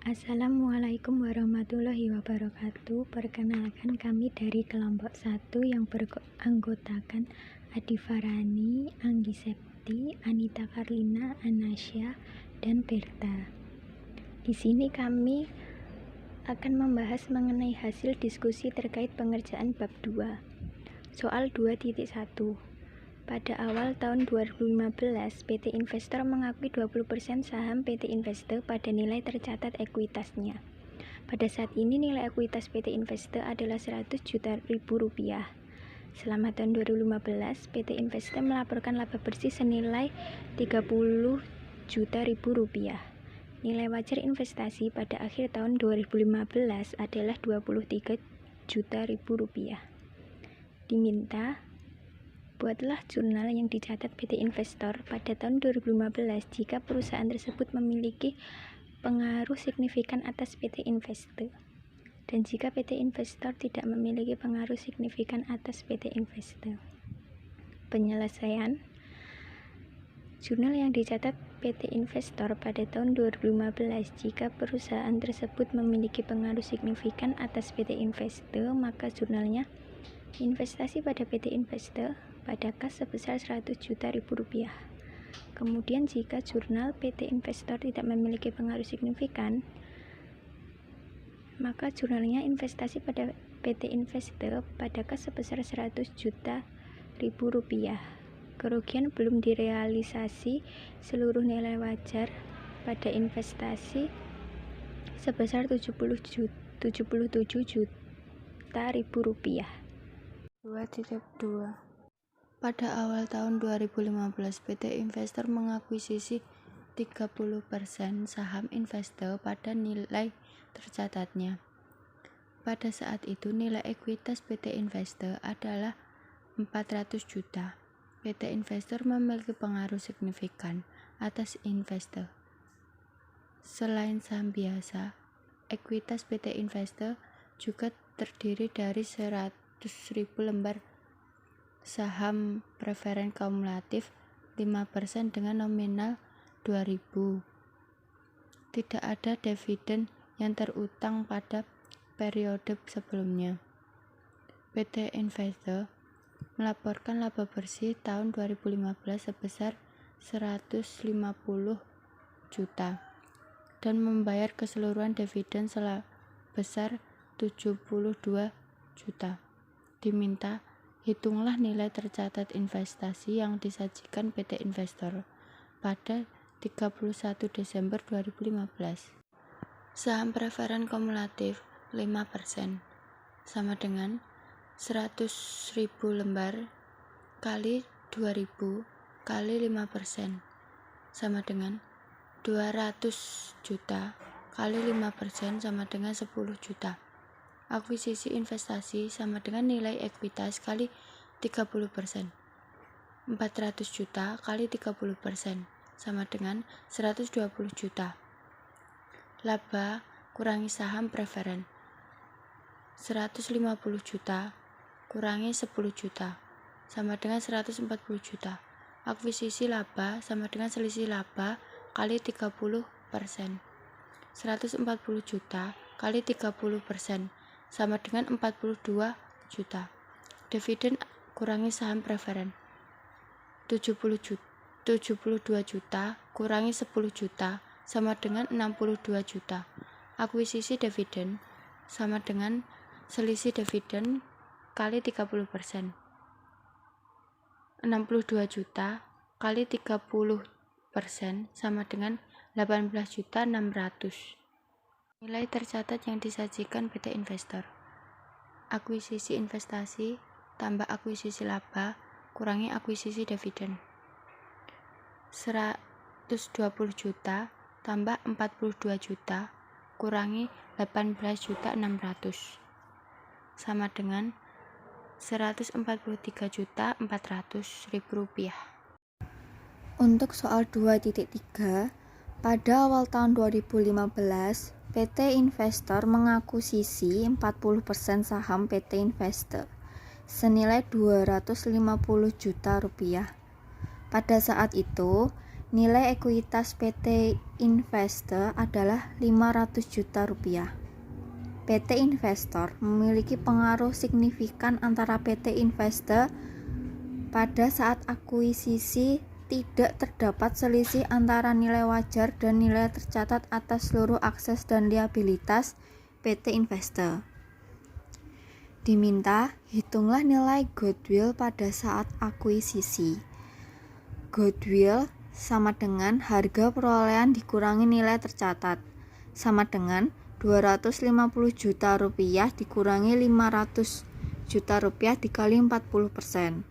Assalamualaikum warahmatullahi wabarakatuh. Perkenalkan, kami dari kelompok 1 yang beranggotakan Adi Farani, Anggi Septi, Anita Karlina, Anasya, dan Berta. Di sini kami akan membahas mengenai hasil diskusi terkait pengerjaan bab 2. Soal 2.1. Pada awal tahun 2015, PT Investor mengakui 20% saham PT Investor pada nilai tercatat ekuitasnya. Pada saat ini nilai ekuitas PT Investor adalah 100 juta rupiah. Selama tahun 2015, PT Investor melaporkan laba bersih senilai 30 juta rupiah. Nilai wajar investasi pada akhir tahun 2015 adalah 23 juta rupiah. Diminta buatlah jurnal yang dicatat PT Investor pada tahun 2015 jika perusahaan tersebut memiliki pengaruh signifikan atas PT Investor, dan jika PT Investor tidak memiliki pengaruh signifikan atas PT Investor. Penyelesaian jurnal yang dicatat PT Investor pada tahun 2015 jika perusahaan tersebut memiliki pengaruh signifikan atas PT Investor, maka jurnalnya investasi pada PT Investor pada kas sebesar 100 juta rupiah. Kemudian jika jurnal PT Investor tidak memiliki pengaruh signifikan, maka jurnalnya investasi pada PT Investor pada kas sebesar 100 juta rupiah. Kerugian belum direalisasi seluruh nilai wajar pada investasi sebesar 77 juta rupiah. 2.2. Pada awal tahun 2015, PT Investor mengakuisisi 30% saham Investor pada nilai tercatatnya. Pada saat itu nilai ekuitas PT Investor adalah 400 juta. PT Investor memiliki pengaruh signifikan atas Investor. Selain saham biasa, ekuitas PT Investor juga terdiri dari 100.000 lembar saham preferen kumulatif 5% dengan nominal 2.000. Tidak ada dividen yang terutang pada periode sebelumnya. PT Investor melaporkan laba bersih tahun 2015 sebesar 150 juta dan membayar keseluruhan dividen sebesar 72 juta. Diminta hitunglah nilai tercatat investasi yang disajikan PT Investor pada 31 Desember 2015. Saham preferen kumulatif 5% sama dengan 100.000 lembar kali 2.000 kali 5% sama dengan 200 juta kali 5% sama dengan 10 juta. Akuisisi investasi sama dengan nilai ekuitas kali 30%. 400 juta kali 30% sama dengan 120 juta. Laba kurangi saham preferen. 150 juta kurangi 10 juta sama dengan 140 juta. Akuisisi laba sama dengan selisih laba kali 30%. 140 juta kali 30% sama dengan 42 juta. Dividen kurangi saham preferen. 72 juta kurangi 10 juta sama dengan 62 juta. Akuisisi dividen sama dengan selisih dividen kali 30%. 62 juta kali 30% sama dengan 18.600.000. Nilai tercatat yang disajikan PT Investor. Akuisisi investasi tambah akuisisi laba kurangi akuisisi dividen. 120 juta tambah 42 juta kurangi 18.600.000 sama dengan 143.400.000 rupiah. Untuk soal 2.3, pada awal tahun 2015, PT Investor mengakuisisi 40% saham PT Investor senilai 250 juta rupiah. Pada saat itu, Nilai ekuitas PT Investe adalah 500 juta rupiah. PT Investor memiliki pengaruh signifikan antara PT Investe pada saat akuisisi. Tidak terdapat selisih antara nilai wajar dan nilai tercatat atas seluruh akses dan liabilitas PT Investe. Diminta, hitunglah nilai goodwill pada saat akuisisi. Goodwill sama dengan harga perolehan dikurangi nilai tercatat, sama dengan 250 juta rupiah dikurangi 500 juta rupiah dikali 40%.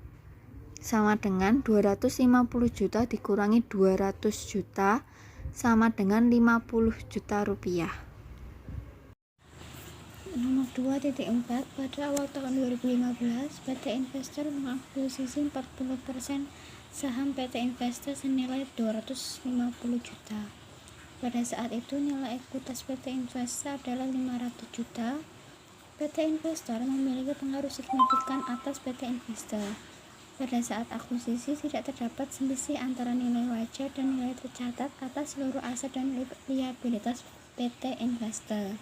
Sama dengan 250 juta dikurangi 200 juta sama dengan 50 juta rupiah. Nomor 2.4 pada awal tahun 2015 PT Investor mengakuisisi 40% saham PT Investe senilai 250 juta. Pada saat itu nilai ekuitas PT Investe adalah 500 juta. PT Investor memiliki pengaruh signifikan atas PT Investe. Pada saat akuisisi tidak terdapat selisih antara nilai wajar dan nilai tercatat atas seluruh aset dan liabilitas PT Investe.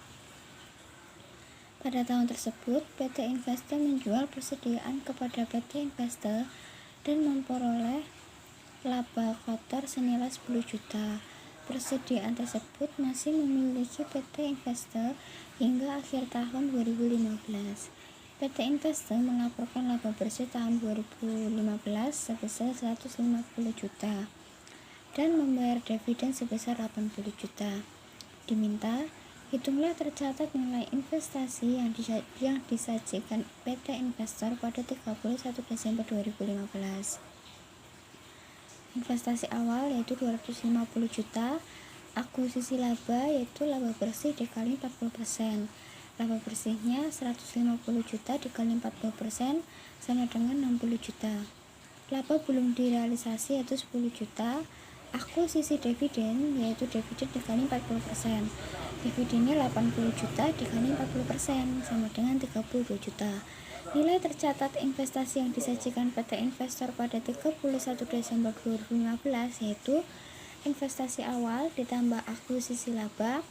Pada tahun tersebut, PT Investe menjual persediaan kepada PT Investe dan memperoleh laba kotor senilai 10 juta. Persediaan tersebut masih memiliki PT Investe hingga akhir tahun 2015. PT Investe melaporkan laba bersih tahun 2015 sebesar 150 juta dan membayar dividen sebesar 80 juta. Diminta, hitunglah tercatat nilai investasi yang disajikan PT Investor pada 31 Desember 2015. Investasi awal yaitu 250 juta, akuisisi laba yaitu laba bersih dikali 40%. Laba bersihnya 150 juta dikali 40% sama dengan 60 juta. Laba belum direalisasi yaitu 10 juta. Akuisisi dividen yaitu dividen dikali 40%. Dividennya 80 juta dikali 40% sama dengan 32 juta. Nilai tercatat investasi yang disajikan PT Investor pada 31 Desember 2015 yaitu investasi awal ditambah akuisisi laba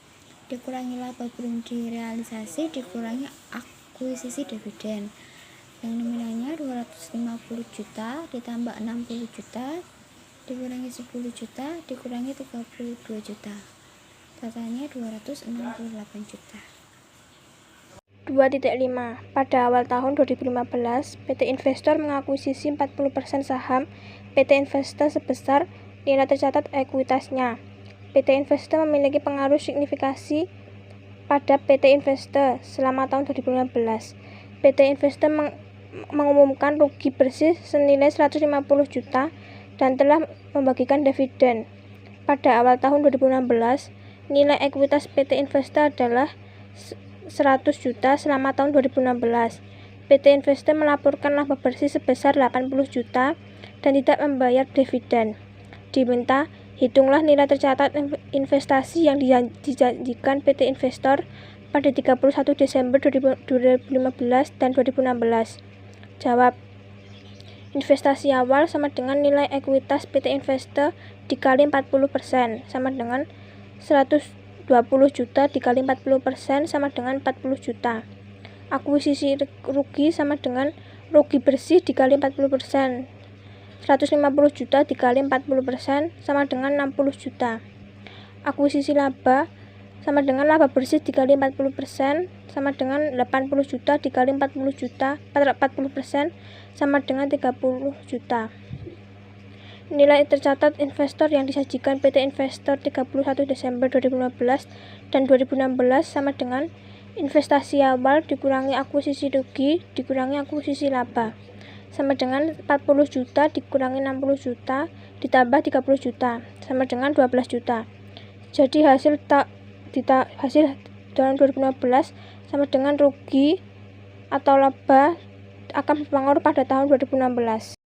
dikurangi laba belum direalisasi dikurangi akuisisi dividen yang nominalnya 250 juta ditambah 60 juta dikurangi 10 juta dikurangi 32 juta, totalnya 268 juta. 2.5 Pada awal tahun 2015, PT Investor mengakuisisi 40% saham PT Investe sebesar nilai tercatat ekuitasnya. PT Investe memiliki pengaruh signifikasi pada PT Investe selama tahun 2015. PT Investe mengumumkan rugi bersih senilai 150 juta dan telah membagikan dividen. Pada awal tahun 2016, nilai ekuitas PT Investe adalah 100 juta selama tahun 2016. PT Investe melaporkan laba bersih sebesar 80 juta dan tidak membayar dividen. Diminta, hitunglah nilai tercatat investasi yang dijanjikan PT Investor pada 31 Desember 2015 dan 2016. Jawab. Investasi awal sama dengan nilai ekuitas PT Investe dikali 40% sama dengan 120 juta dikali 40% sama dengan 40 juta. Akuisisi rugi sama dengan rugi bersih dikali 40%. 150 juta dikali 40% sama dengan 60 juta. Akuisisi laba sama dengan laba bersih dikali 40% sama dengan 80 juta dikali 40% sama dengan 30 juta. Nilai tercatat investor yang disajikan PT Investor 31 Desember 2015 dan 2016 sama dengan investasi awal dikurangi akuisisi rugi dikurangi akuisisi laba sama dengan 40 juta dikurangi 60 juta ditambah 30 juta sama dengan 12 juta. Jadi hasil tahun 2015 sama dengan rugi atau laba akan berpengaruh pada tahun 2016.